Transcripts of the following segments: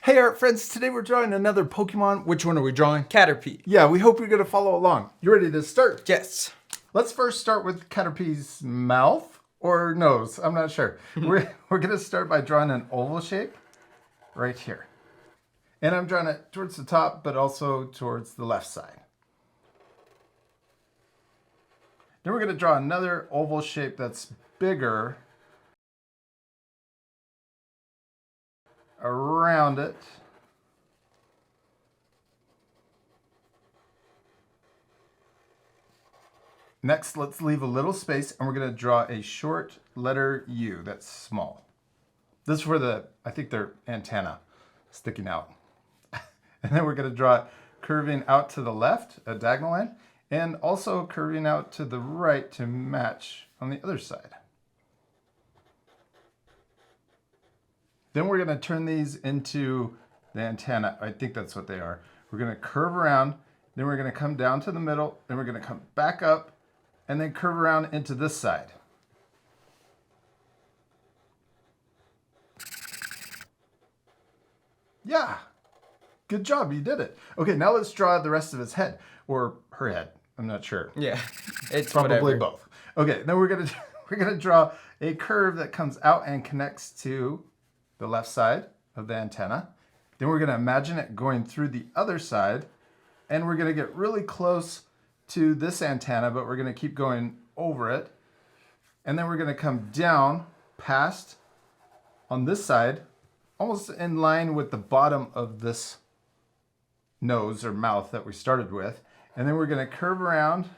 Hey art friends, today we're drawing another Pokemon. Which one are we drawing? Caterpie. Yeah, we hope you're going to follow along. You ready to start? Yes. Let's first start with Caterpie's mouth or nose. I'm not sure. We're going to start by drawing an oval shape right here. And I'm drawing it towards the top, but also towards the left side. Then we're going to draw another oval shape that's bigger around it. Next, let's leave a little space and we're going to draw a short letter U that's small. This is for I think their antenna sticking out. And then we're going to draw it curving out to the left, a diagonal line, and also curving out to the right to match on the other side. Then we're going to turn these into the antenna. I think that's what they are. We're going to curve around, then we're going to come down to the middle, then we're going to come back up, and then curve around into this side. Yeah, good job, you did it. Okay, now let's draw the rest of his head, or her head. I'm not sure. Yeah, it's Probably whatever. both. Okay, then we're gonna draw a curve that comes out and connects to the left side of the antenna. Then we're gonna imagine it going through the other side, and we're gonna get really close to this antenna, but we're gonna keep going over it. And then we're gonna come down past on this side, almost in line with the bottom of this nose or mouth that we started with. And then we're gonna curve around,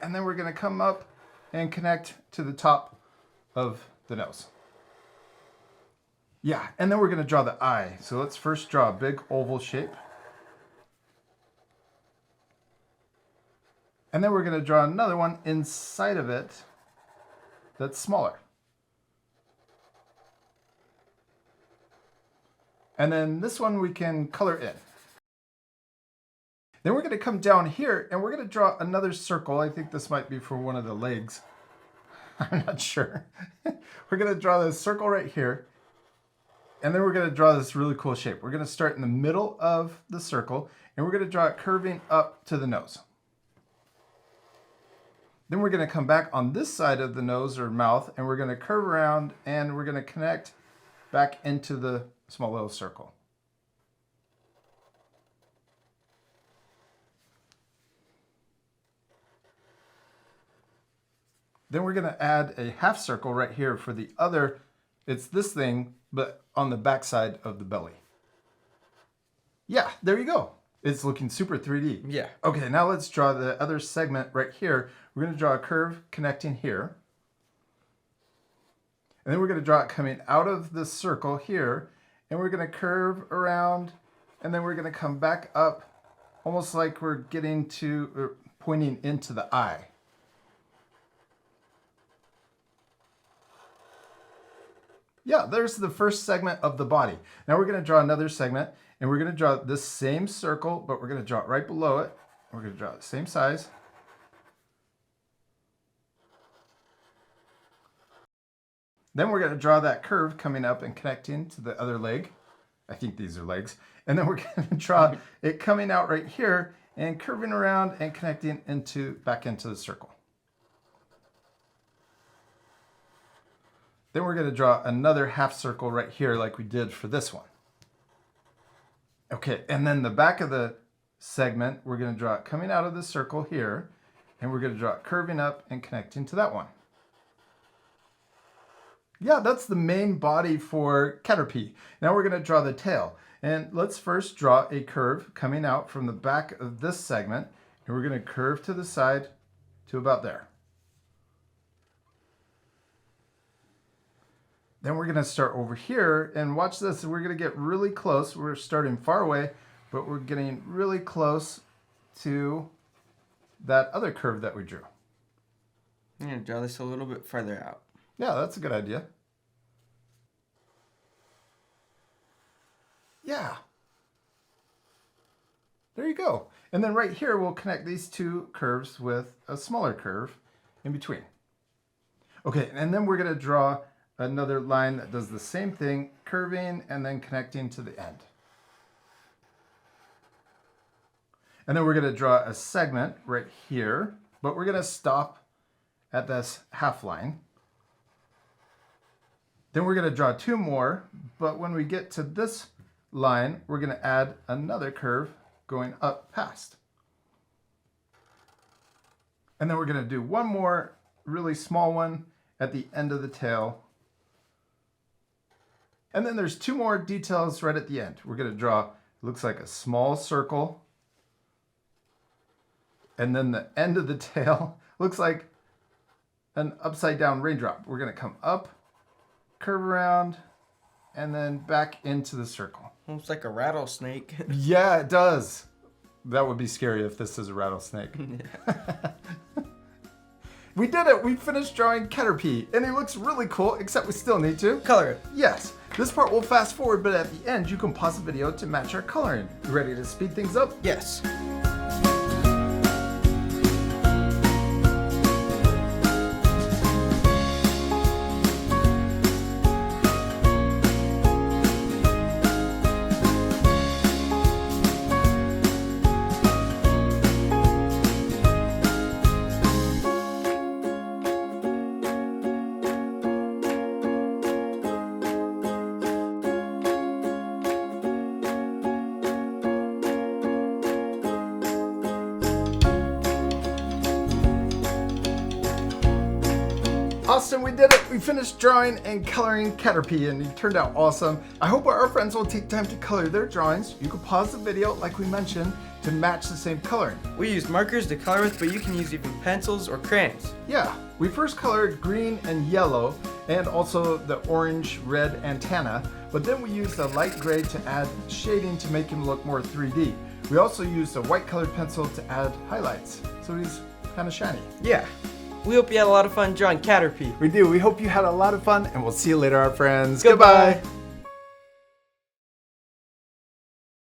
and then we're gonna come up and connect to the top of the nose. Yeah, and then we're gonna draw the eye. So let's first draw a big oval shape. And then we're going to draw another one inside of it that's smaller. And then this one we can color in. Then we're going to come down here and we're going to draw another circle. I think this might be for one of the legs. I'm not sure. We're going to draw this circle right here. And then we're going to draw this really cool shape. We're going to start in the middle of the circle and we're going to draw it curving up to the nose. Then we're going to come back on this side of the nose or mouth and we're going to curve around and we're going to connect back into the small little circle. Then we're going to add a half circle right here for the other, it's this thing, but on the back side of the belly. Yeah, there you go. It's looking super 3D. Yeah. Okay, now let's draw the other segment right here. We're going to draw a curve connecting here. And then we're going to draw it coming out of the circle here. And we're going to curve around. And then we're going to come back up almost like we're getting to, or pointing into the eye. Yeah, there's the first segment of the body. Now we're going to draw another segment. And we're going to draw this same circle, but we're going to draw it right below it. We're going to draw it the same size. Then we're going to draw that curve coming up and connecting to the other leg. I think these are legs. And then we're going to draw it coming out right here and curving around and connecting back into the circle. Then we're going to draw another half circle right here like we did for this one. Okay, and then the back of the segment, we're going to draw it coming out of the circle here, and we're going to draw it curving up and connecting to that one. Yeah, that's the main body for Caterpie. Now we're going to draw the tail. And let's first draw a curve coming out from the back of this segment, and we're going to curve to the side to about there. Then we're going to start over here, and watch this. We're going to get really close. We're starting far away, but we're getting really close to that other curve that we drew. I'm going to draw this a little bit further out. Yeah, that's a good idea. Yeah. There you go. And then right here, we'll connect these two curves with a smaller curve in between. Okay, and then we're going to draw another line that does the same thing, curving and then connecting to the end. And then we're going to draw a segment right here, but we're going to stop at this half line. Then we're going to draw 2 more, but when we get to this line, we're going to add another curve going up past. And then we're going to do 1 more really small one at the end of the tail. And then there's 2 more details right at the end. We're going to draw, looks like a small circle. And then the end of the tail looks like an upside down raindrop. We're going to come up, curve around, and then back into the circle. Almost like a rattlesnake. Yeah, it does. That would be scary if this is a rattlesnake. We did it. We finished drawing Caterpie, and it looks really cool, except we still need to Color it. Yes. This part will fast forward, but at the end, you can pause the video to match our coloring. You ready to speed things up? Yes. Austin, we did it. We finished drawing and coloring Caterpie, and it turned out awesome. I hope our friends will take time to color their drawings. You can pause the video, like we mentioned, to match the same coloring. We used markers to color with, but you can use even pencils or crayons. Yeah, we first colored green and yellow, and also the orange-red antenna, but then we used a light gray to add shading to make him look more 3D. We also used a white colored pencil to add highlights, so he's kind of shiny. Yeah. We hope you had a lot of fun drawing Caterpie. We do. We hope you had a lot of fun, and we'll see you later, our friends. Goodbye. Goodbye.